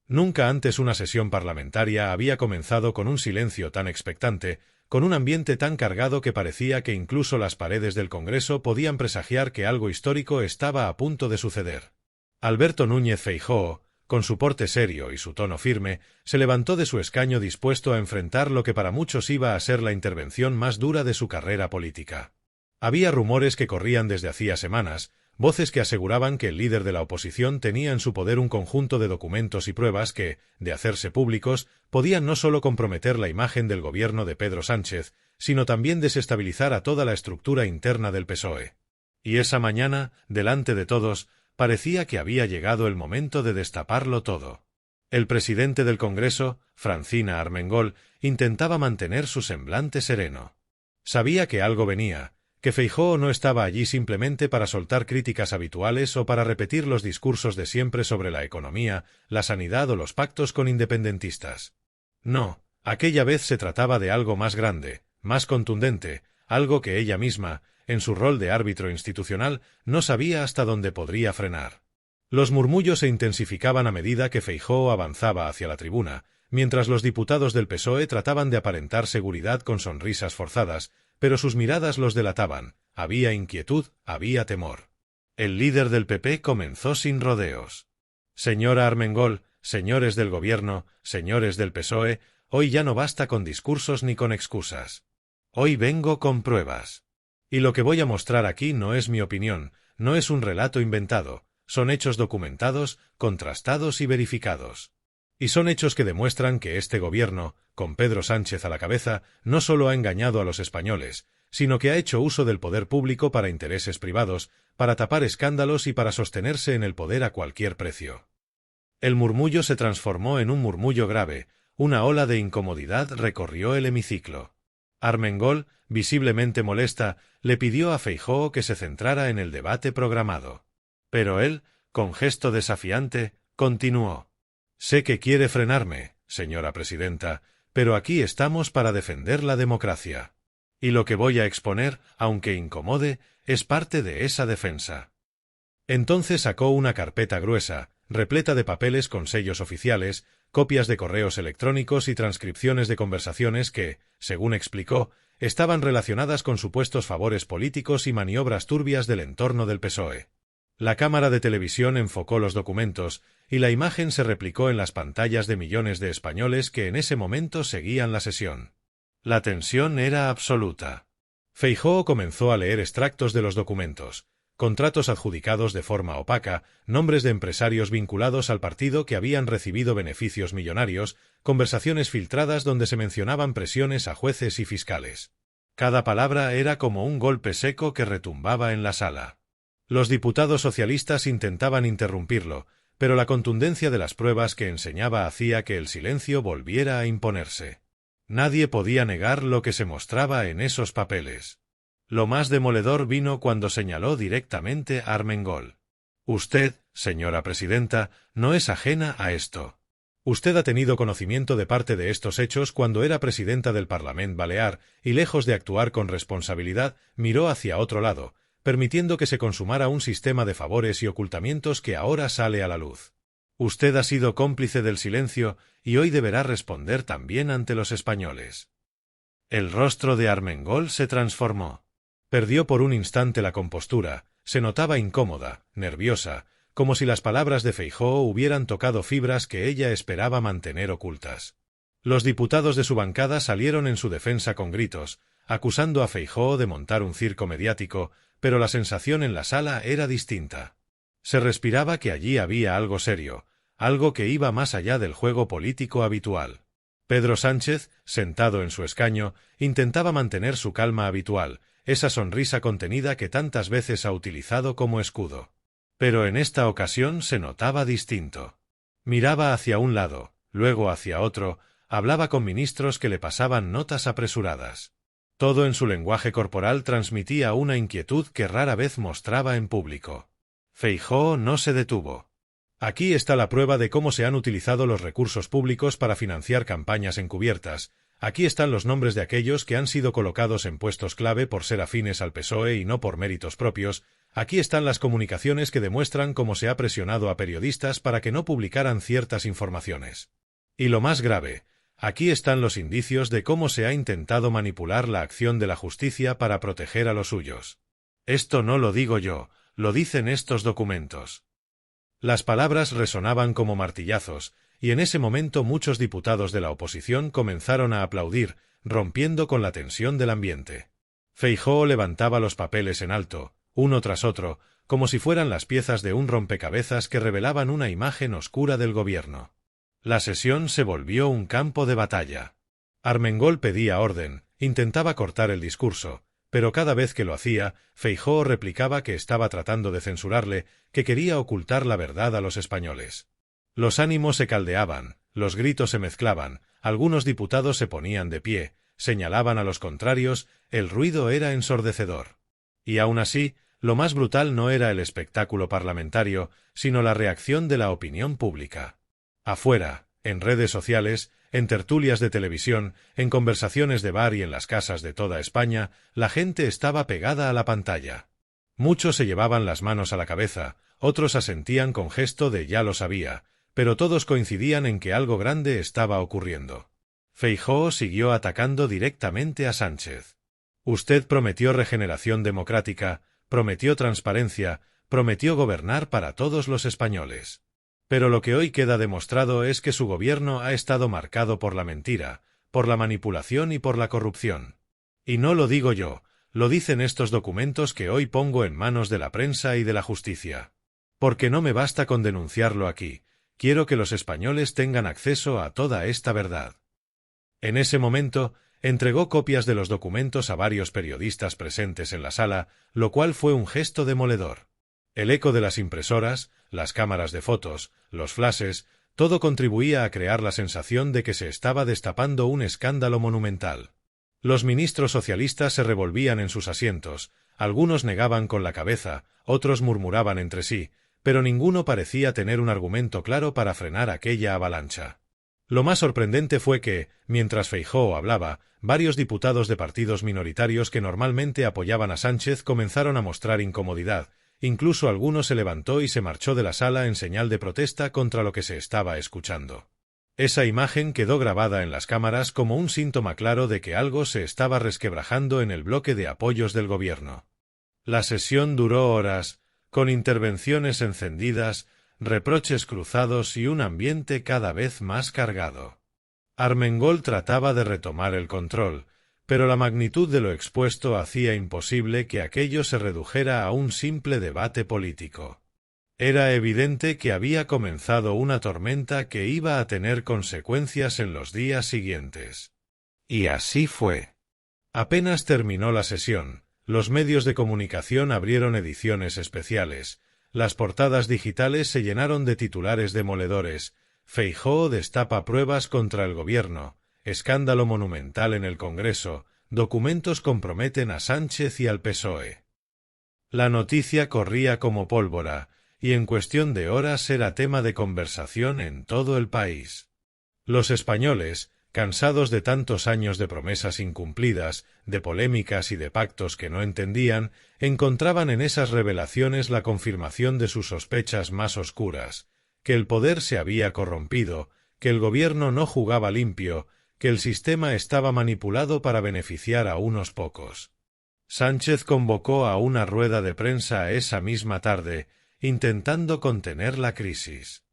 Nunca antes una sesión parlamentaria había comenzado con un silencio tan expectante, con un ambiente tan cargado que parecía que incluso las paredes del Congreso podían presagiar que algo histórico estaba a punto de suceder. Alberto Núñez Feijóo, con su porte serio y su tono firme, se levantó de su escaño dispuesto a enfrentar lo que para muchos iba a ser la intervención más dura de su carrera política. Había rumores que corrían desde hacía semanas, voces que aseguraban que el líder de la oposición tenía en su poder un conjunto de documentos y pruebas que, de hacerse públicos, podían no solo comprometer la imagen del gobierno de Pedro Sánchez, sino también desestabilizar a toda la estructura interna del PSOE. Y esa mañana, delante de todos, parecía que había llegado el momento de destaparlo todo. El presidente del Congreso, Francina Armengol, intentaba mantener su semblante sereno. Sabía que algo venía, que Feijóo no estaba allí simplemente para soltar críticas habituales o para repetir los discursos de siempre sobre la economía, la sanidad o los pactos con independentistas. No, aquella vez se trataba de algo más grande, más contundente, algo que ella misma, en su rol de árbitro institucional, no sabía hasta dónde podría frenar. Los murmullos se intensificaban a medida que Feijóo avanzaba hacia la tribuna, mientras los diputados del PSOE trataban de aparentar seguridad con sonrisas forzadas, pero sus miradas los delataban. Había inquietud, había temor. El líder del PP comenzó sin rodeos. Señora Armengol, señores del gobierno, señores del PSOE, hoy ya no basta con discursos ni con excusas. Hoy vengo con pruebas. Y lo que voy a mostrar aquí no es mi opinión, no es un relato inventado, son hechos documentados, contrastados y verificados. Y son hechos que demuestran que este gobierno, con Pedro Sánchez a la cabeza, no solo ha engañado a los españoles, sino que ha hecho uso del poder público para intereses privados, para tapar escándalos y para sostenerse en el poder a cualquier precio. El murmullo se transformó en un murmullo grave, una ola de incomodidad recorrió el hemiciclo. Armengol, visiblemente molesta, le pidió a Feijóo que se centrara en el debate programado. Pero él, con gesto desafiante, continuó. Sé que quiere frenarme, señora presidenta, pero aquí estamos para defender la democracia. Y lo que voy a exponer, aunque incomode, es parte de esa defensa. Entonces sacó una carpeta gruesa, repleta de papeles con sellos oficiales, copias de correos electrónicos y transcripciones de conversaciones que, según explicó, estaban relacionadas con supuestos favores políticos y maniobras turbias del entorno del PSOE. La cámara de televisión enfocó los documentos, y la imagen se replicó en las pantallas de millones de españoles que en ese momento seguían la sesión. La tensión era absoluta. Feijóo comenzó a leer extractos de los documentos, contratos adjudicados de forma opaca, nombres de empresarios vinculados al partido que habían recibido beneficios millonarios, conversaciones filtradas donde se mencionaban presiones a jueces y fiscales. Cada palabra era como un golpe seco que retumbaba en la sala. Los diputados socialistas intentaban interrumpirlo, pero la contundencia de las pruebas que enseñaba hacía que el silencio volviera a imponerse. Nadie podía negar lo que se mostraba en esos papeles. Lo más demoledor vino cuando señaló directamente a Armengol. Usted, señora presidenta, no es ajena a esto. Usted ha tenido conocimiento de parte de estos hechos cuando era presidenta del Parlament Balear y, lejos de actuar con responsabilidad, miró hacia otro lado, permitiendo que se consumara un sistema de favores y ocultamientos que ahora sale a la luz. Usted ha sido cómplice del silencio y hoy deberá responder también ante los españoles. El rostro de Armengol se transformó. Perdió por un instante la compostura, se notaba incómoda, nerviosa, como si las palabras de Feijóo hubieran tocado fibras que ella esperaba mantener ocultas. Los diputados de su bancada salieron en su defensa con gritos, acusando a Feijóo de montar un circo mediático, pero la sensación en la sala era distinta. Se respiraba que allí había algo serio, algo que iba más allá del juego político habitual. Pedro Sánchez, sentado en su escaño, intentaba mantener su calma habitual, esa sonrisa contenida que tantas veces ha utilizado como escudo. Pero en esta ocasión se notaba distinto. Miraba hacia un lado, luego hacia otro, hablaba con ministros que le pasaban notas apresuradas. Todo en su lenguaje corporal transmitía una inquietud que rara vez mostraba en público. Feijóo no se detuvo. Aquí está la prueba de cómo se han utilizado los recursos públicos para financiar campañas encubiertas. Aquí están los nombres de aquellos que han sido colocados en puestos clave por ser afines al PSOE y no por méritos propios. Aquí están las comunicaciones que demuestran cómo se ha presionado a periodistas para que no publicaran ciertas informaciones. Y lo más grave, aquí están los indicios de cómo se ha intentado manipular la acción de la justicia para proteger a los suyos. Esto no lo digo yo, lo dicen estos documentos. Las palabras resonaban como martillazos, y en ese momento muchos diputados de la oposición comenzaron a aplaudir, rompiendo con la tensión del ambiente. Feijóo levantaba los papeles en alto, uno tras otro, como si fueran las piezas de un rompecabezas que revelaban una imagen oscura del gobierno. La sesión se volvió un campo de batalla. Armengol pedía orden, intentaba cortar el discurso, pero cada vez que lo hacía, Feijóo replicaba que estaba tratando de censurarle, que quería ocultar la verdad a los españoles. Los ánimos se caldeaban, los gritos se mezclaban, algunos diputados se ponían de pie, señalaban a los contrarios, el ruido era ensordecedor. Y aún así, lo más brutal no era el espectáculo parlamentario, sino la reacción de la opinión pública. Afuera, en redes sociales, en tertulias de televisión, en conversaciones de bar y en las casas de toda España, la gente estaba pegada a la pantalla. Muchos se llevaban las manos a la cabeza, otros asentían con gesto de ya lo sabía, pero todos coincidían en que algo grande estaba ocurriendo. Feijóo siguió atacando directamente a Sánchez. Usted prometió regeneración democrática, prometió transparencia, prometió gobernar para todos los españoles. Pero lo que hoy queda demostrado es que su gobierno ha estado marcado por la mentira, por la manipulación y por la corrupción. Y no lo digo yo, lo dicen estos documentos que hoy pongo en manos de la prensa y de la justicia. Porque no me basta con denunciarlo aquí, quiero que los españoles tengan acceso a toda esta verdad. En ese momento, entregó copias de los documentos a varios periodistas presentes en la sala, lo cual fue un gesto demoledor. El eco de las impresoras, las cámaras de fotos, los flashes, todo contribuía a crear la sensación de que se estaba destapando un escándalo monumental. Los ministros socialistas se revolvían en sus asientos, algunos negaban con la cabeza, otros murmuraban entre sí, pero ninguno parecía tener un argumento claro para frenar aquella avalancha. Lo más sorprendente fue que, mientras Feijóo hablaba, varios diputados de partidos minoritarios que normalmente apoyaban a Sánchez comenzaron a mostrar incomodidad, incluso alguno se levantó y se marchó de la sala en señal de protesta contra lo que se estaba escuchando. Esa imagen quedó grabada en las cámaras como un síntoma claro de que algo se estaba resquebrajando en el bloque de apoyos del gobierno. La sesión duró horas, con intervenciones encendidas, reproches cruzados y un ambiente cada vez más cargado. Armengol trataba de retomar el control, pero la magnitud de lo expuesto hacía imposible que aquello se redujera a un simple debate político. Era evidente que había comenzado una tormenta que iba a tener consecuencias en los días siguientes. Y así fue. Apenas terminó la sesión, los medios de comunicación abrieron ediciones especiales, las portadas digitales se llenaron de titulares demoledores, Feijóo destapa pruebas contra el gobierno, escándalo monumental en el Congreso, documentos comprometen a Sánchez y al PSOE. La noticia corría como pólvora, y en cuestión de horas era tema de conversación en todo el país. Los españoles, cansados de tantos años de promesas incumplidas, de polémicas y de pactos que no entendían, encontraban en esas revelaciones la confirmación de sus sospechas más oscuras, que el poder se había corrompido, que el gobierno no jugaba limpio, que el sistema estaba manipulado para beneficiar a unos pocos. Sánchez convocó a una rueda de prensa esa misma tarde, intentando contener la crisis.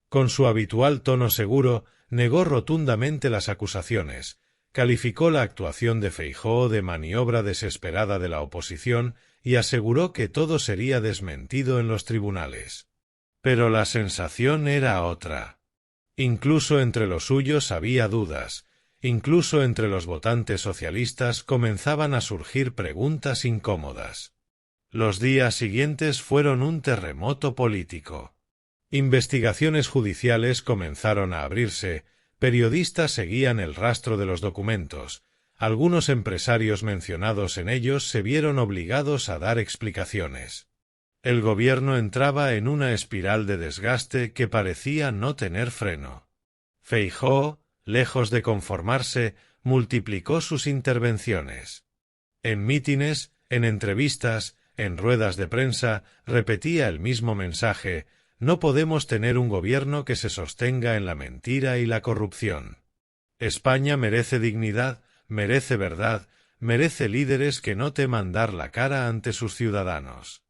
Con su habitual tono seguro, negó rotundamente las acusaciones, calificó la actuación de Feijóo de maniobra desesperada de la oposición y aseguró que todo sería desmentido en los tribunales. Pero la sensación era otra. Incluso entre los suyos había dudas, incluso entre los votantes socialistas comenzaban a surgir preguntas incómodas. Los días siguientes fueron un terremoto político. Investigaciones judiciales comenzaron a abrirse, periodistas seguían el rastro de los documentos, algunos empresarios mencionados en ellos se vieron obligados a dar explicaciones. El gobierno entraba en una espiral de desgaste que parecía no tener freno. Feijóo, lejos de conformarse, multiplicó sus intervenciones. En mítines, en entrevistas, en ruedas de prensa, repetía el mismo mensaje: no podemos tener un gobierno que se sostenga en la mentira y la corrupción. España merece dignidad, merece verdad, merece líderes que no teman dar la cara ante sus ciudadanos.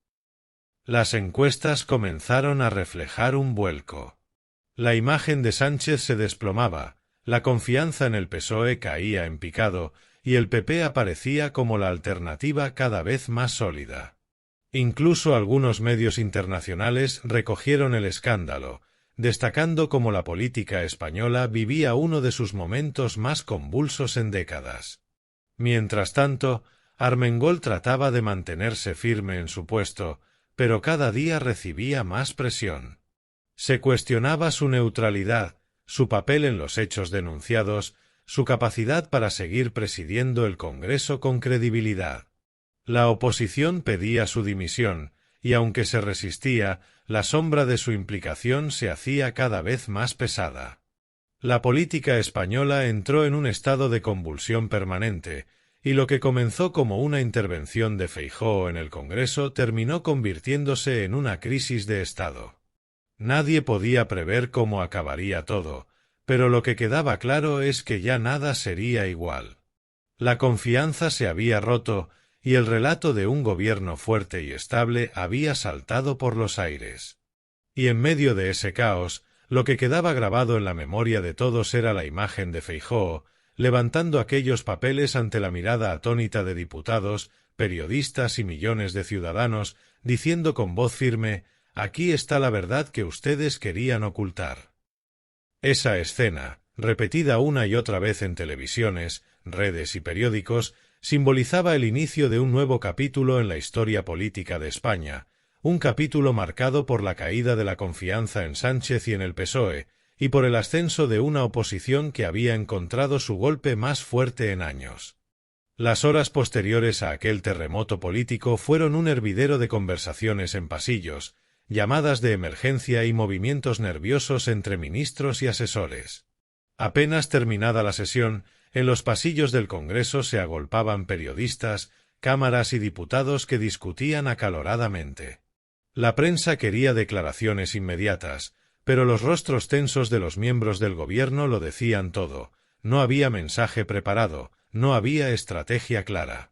Las encuestas comenzaron a reflejar un vuelco. La imagen de Sánchez se desplomaba, la confianza en el PSOE caía en picado, y el PP aparecía como la alternativa cada vez más sólida. Incluso algunos medios internacionales recogieron el escándalo, destacando cómo la política española vivía uno de sus momentos más convulsos en décadas. Mientras tanto, Armengol trataba de mantenerse firme en su puesto, pero cada día recibía más presión. Se cuestionaba su neutralidad, su papel en los hechos denunciados, su capacidad para seguir presidiendo el Congreso con credibilidad. La oposición pedía su dimisión, y aunque se resistía, la sombra de su implicación se hacía cada vez más pesada. La política española entró en un estado de convulsión permanente, y lo que comenzó como una intervención de Feijóo en el Congreso terminó convirtiéndose en una crisis de Estado. Nadie podía prever cómo acabaría todo, pero lo que quedaba claro es que ya nada sería igual. La confianza se había roto, y el relato de un gobierno fuerte y estable había saltado por los aires. Y en medio de ese caos, lo que quedaba grabado en la memoria de todos era la imagen de Feijóo, levantando aquellos papeles ante la mirada atónita de diputados, periodistas y millones de ciudadanos, diciendo con voz firme: «Aquí está la verdad que ustedes querían ocultar». Esa escena, repetida una y otra vez en televisiones, redes y periódicos, simbolizaba el inicio de un nuevo capítulo en la historia política de España, un capítulo marcado por la caída de la confianza en Sánchez y en el PSOE, y por el ascenso de una oposición que había encontrado su golpe más fuerte en años. Las horas posteriores a aquel terremoto político fueron un hervidero de conversaciones en pasillos, llamadas de emergencia y movimientos nerviosos entre ministros y asesores. Apenas terminada la sesión, en los pasillos del Congreso se agolpaban periodistas, cámaras y diputados que discutían acaloradamente. La prensa quería declaraciones inmediatas, pero los rostros tensos de los miembros del gobierno lo decían todo: no había mensaje preparado, no había estrategia clara.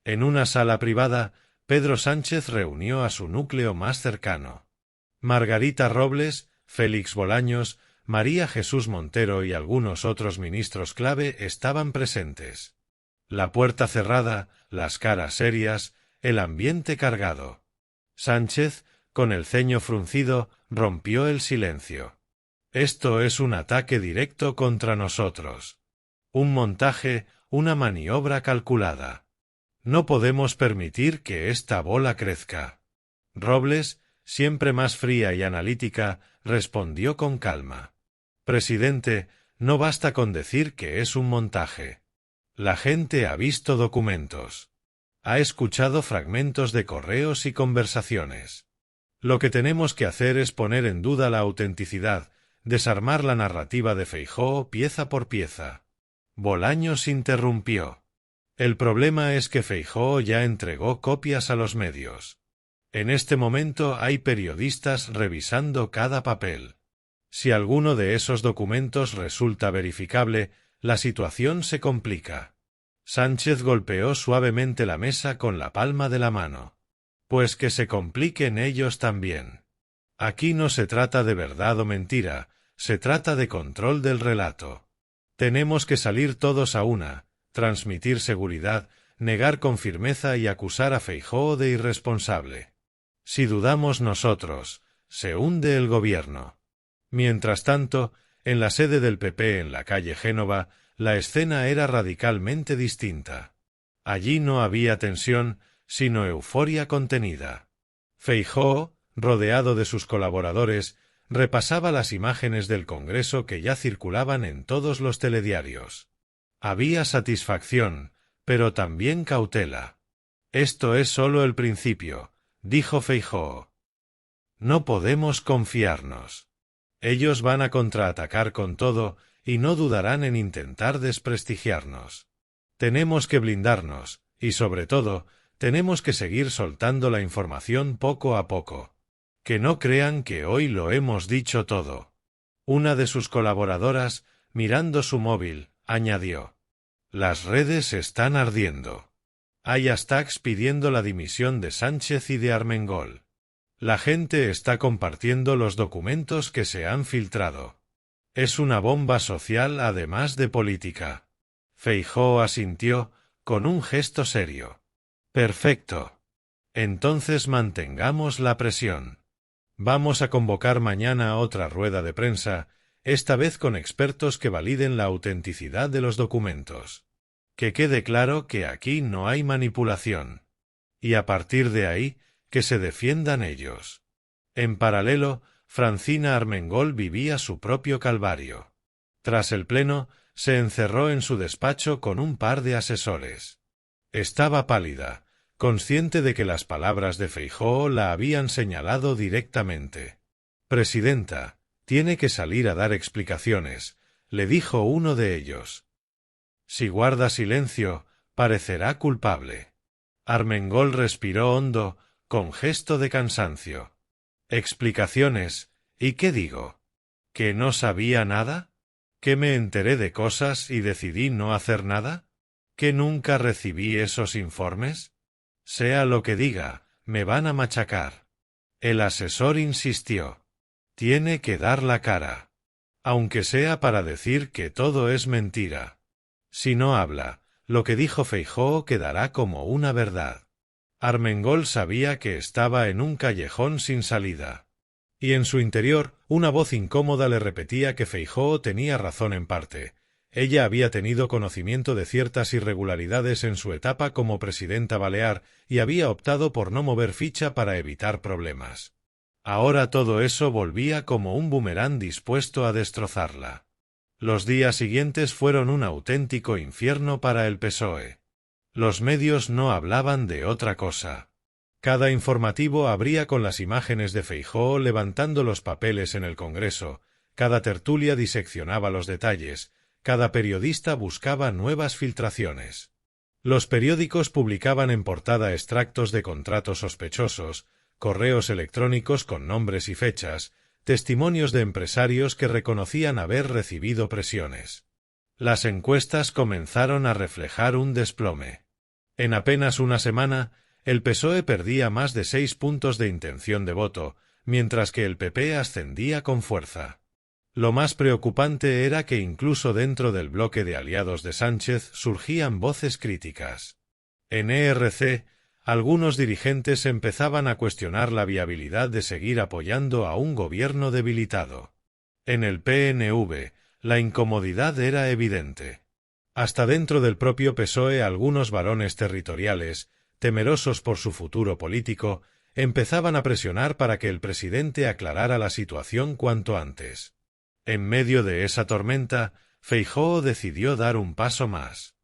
En una sala privada, Pedro Sánchez reunió a su núcleo más cercano. Margarita Robles, Félix Bolaños, María Jesús Montero y algunos otros ministros clave estaban presentes. La puerta cerrada, las caras serias, el ambiente cargado. Sánchez, con el ceño fruncido, rompió el silencio. «Esto es un ataque directo contra nosotros. Un montaje, una maniobra calculada. No podemos permitir que esta bola crezca». Robles, siempre más fría y analítica, respondió con calma: «Presidente, no basta con decir que es un montaje. La gente ha visto documentos. Ha escuchado fragmentos de correos y conversaciones. Lo que tenemos que hacer es poner en duda la autenticidad, desarmar la narrativa de Feijóo pieza por pieza». Bolaños interrumpió: «El problema es que Feijóo ya entregó copias a los medios. En este momento hay periodistas revisando cada papel. Si alguno de esos documentos resulta verificable, la situación se complica». Sánchez golpeó suavemente la mesa con la palma de la mano. «Pues que se compliquen ellos también. Aquí no se trata de verdad o mentira, se trata de control del relato. Tenemos que salir todos a una, transmitir seguridad, negar con firmeza y acusar a Feijóo de irresponsable. Si dudamos nosotros, se hunde el gobierno». Mientras tanto, en la sede del PP en la calle Génova, la escena era radicalmente distinta. Allí no había tensión, sino euforia contenida. Feijóo, rodeado de sus colaboradores, repasaba las imágenes del Congreso que ya circulaban en todos los telediarios. Había satisfacción, pero también cautela. «Esto es solo el principio», dijo Feijóo. «No podemos confiarnos. Ellos van a contraatacar con todo y no dudarán en intentar desprestigiarnos. Tenemos que blindarnos, y sobre todo, tenemos que seguir soltando la información poco a poco. Que no crean que hoy lo hemos dicho todo. Una de sus colaboradoras, mirando su móvil, añadió: las redes están ardiendo. Hay hashtags pidiendo la dimisión de Sánchez y de Armengol. La gente está compartiendo los documentos que se han filtrado. Es una bomba social además de política. Feijóo asintió, con un gesto serio. Perfecto. Entonces mantengamos la presión. Vamos a convocar mañana otra rueda de prensa, esta vez con expertos que validen la autenticidad de los documentos. Que quede claro que aquí no hay manipulación. Y a partir de ahí, que se defiendan ellos. En paralelo, Francina Armengol vivía su propio calvario. Tras el pleno, se encerró en su despacho con un par de asesores. Estaba pálida, consciente de que las palabras de Feijóo la habían señalado directamente. «Presidenta, tiene que salir a dar explicaciones», le dijo uno de ellos. «Si guarda silencio, parecerá culpable». Armengol respiró hondo, con gesto de cansancio. «¿Explicaciones? ¿Y qué digo? ¿Que no sabía nada? ¿Que me enteré de cosas y decidí no hacer nada? ¿Que nunca recibí esos informes? Sea lo que diga, me van a machacar». El asesor insistió. «Tiene que dar la cara. Aunque sea para decir que todo es mentira. Si no habla, lo que dijo Feijóo quedará como una verdad». Armengol sabía que estaba en un callejón sin salida. Y en su interior, una voz incómoda le repetía que Feijóo tenía razón en parte. Ella había tenido conocimiento de ciertas irregularidades en su etapa como presidenta balear y había optado por no mover ficha para evitar problemas. Ahora todo eso volvía como un boomerang dispuesto a destrozarla. Los días siguientes fueron un auténtico infierno para el PSOE. Los medios no hablaban de otra cosa. Cada informativo abría con las imágenes de Feijóo levantando los papeles en el Congreso, cada tertulia diseccionaba los detalles, cada periodista buscaba nuevas filtraciones. Los periódicos publicaban en portada extractos de contratos sospechosos, correos electrónicos con nombres y fechas, testimonios de empresarios que reconocían haber recibido presiones. Las encuestas comenzaron a reflejar un desplome. En apenas una semana, el PSOE perdía más de 6 puntos de intención de voto, mientras que el PP ascendía con fuerza. Lo más preocupante era que incluso dentro del bloque de aliados de Sánchez surgían voces críticas. En ERC, algunos dirigentes empezaban a cuestionar la viabilidad de seguir apoyando a un gobierno debilitado. En el PNV, la incomodidad era evidente. Hasta dentro del propio PSOE algunos varones territoriales, temerosos por su futuro político, empezaban a presionar para que el presidente aclarara la situación cuanto antes. En medio de esa tormenta, Feijóo decidió dar un paso más.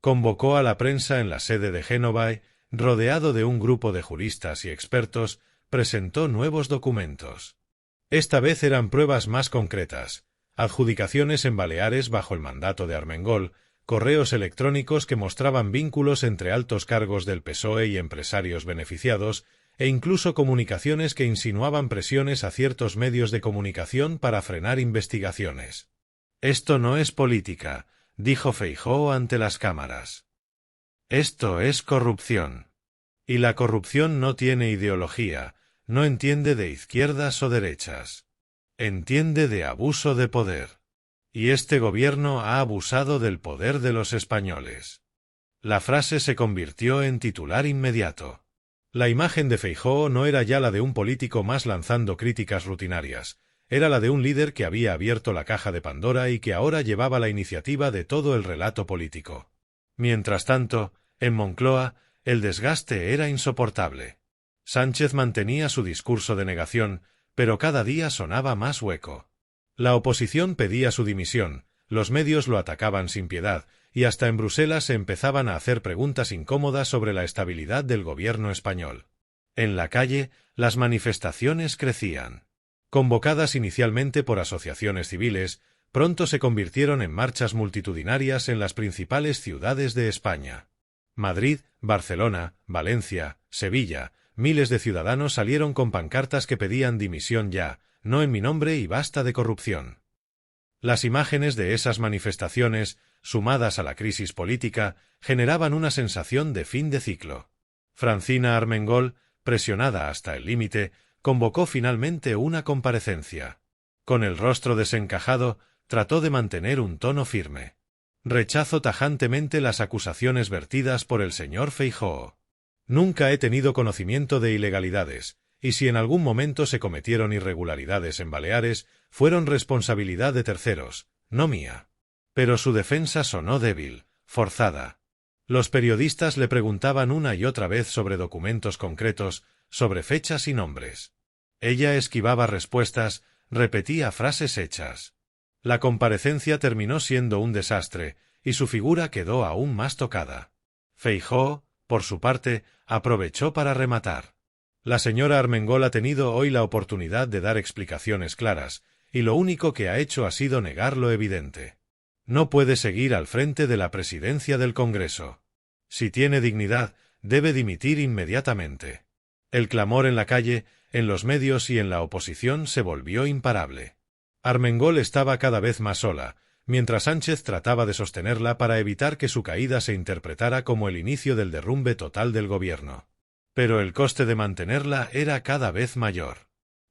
Convocó a la prensa en la sede de Génova y, rodeado de un grupo de juristas y expertos, presentó nuevos documentos. Esta vez eran pruebas más concretas, adjudicaciones en Baleares bajo el mandato de Armengol, correos electrónicos que mostraban vínculos entre altos cargos del PSOE y empresarios beneficiados, e incluso comunicaciones que insinuaban presiones a ciertos medios de comunicación para frenar investigaciones. «Esto no es política», dijo Feijóo ante las cámaras. «Esto es corrupción. Y la corrupción no tiene ideología, no entiende de izquierdas o derechas. Entiende de abuso de poder. Y este gobierno ha abusado del poder de los españoles». La frase se convirtió en titular inmediato. La imagen de Feijóo no era ya la de un político más lanzando críticas rutinarias, era la de un líder que había abierto la caja de Pandora y que ahora llevaba la iniciativa de todo el relato político. Mientras tanto, en Moncloa, el desgaste era insoportable. Sánchez mantenía su discurso de negación, pero cada día sonaba más hueco. La oposición pedía su dimisión, los medios lo atacaban sin piedad, y hasta en Bruselas se empezaban a hacer preguntas incómodas sobre la estabilidad del gobierno español. En la calle, las manifestaciones crecían. Convocadas inicialmente por asociaciones civiles, pronto se convirtieron en marchas multitudinarias en las principales ciudades de España. Madrid, Barcelona, Valencia, Sevilla, miles de ciudadanos salieron con pancartas que pedían dimisión ya, no en mi nombre y basta de corrupción. Las imágenes de esas manifestaciones, sumadas a la crisis política, generaban una sensación de fin de ciclo. Francina Armengol, presionada hasta el límite, convocó finalmente una comparecencia. Con el rostro desencajado, trató de mantener un tono firme. Rechazo tajantemente las acusaciones vertidas por el señor Feijóo. Nunca he tenido conocimiento de ilegalidades, y si en algún momento se cometieron irregularidades en Baleares, fueron responsabilidad de terceros, no mía. Pero su defensa sonó débil, forzada. Los periodistas le preguntaban una y otra vez sobre documentos concretos, sobre fechas y nombres. Ella esquivaba respuestas, repetía frases hechas. La comparecencia terminó siendo un desastre, y su figura quedó aún más tocada. Feijóo, por su parte, aprovechó para rematar. La señora Armengol ha tenido hoy la oportunidad de dar explicaciones claras, y lo único que ha hecho ha sido negar lo evidente. No puede seguir al frente de la presidencia del Congreso. Si tiene dignidad, debe dimitir inmediatamente. El clamor en la calle, en los medios y en la oposición se volvió imparable. Armengol estaba cada vez más sola, mientras Sánchez trataba de sostenerla para evitar que su caída se interpretara como el inicio del derrumbe total del gobierno. Pero el coste de mantenerla era cada vez mayor.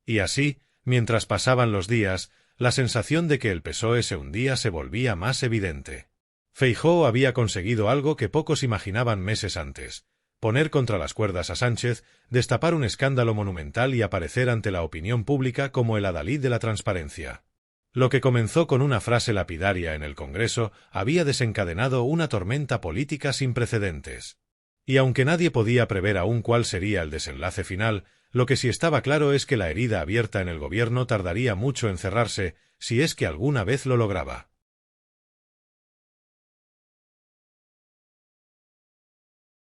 Y así, mientras pasaban los días, la sensación de que el PSOE se hundía se volvía más evidente. Feijóo había conseguido algo que pocos imaginaban meses antes: poner contra las cuerdas a Sánchez, destapar un escándalo monumental y aparecer ante la opinión pública como el adalid de la transparencia. Lo que comenzó con una frase lapidaria en el Congreso había desencadenado una tormenta política sin precedentes. Y aunque nadie podía prever aún cuál sería el desenlace final, lo que sí estaba claro es que la herida abierta en el gobierno tardaría mucho en cerrarse, si es que alguna vez lo lograba.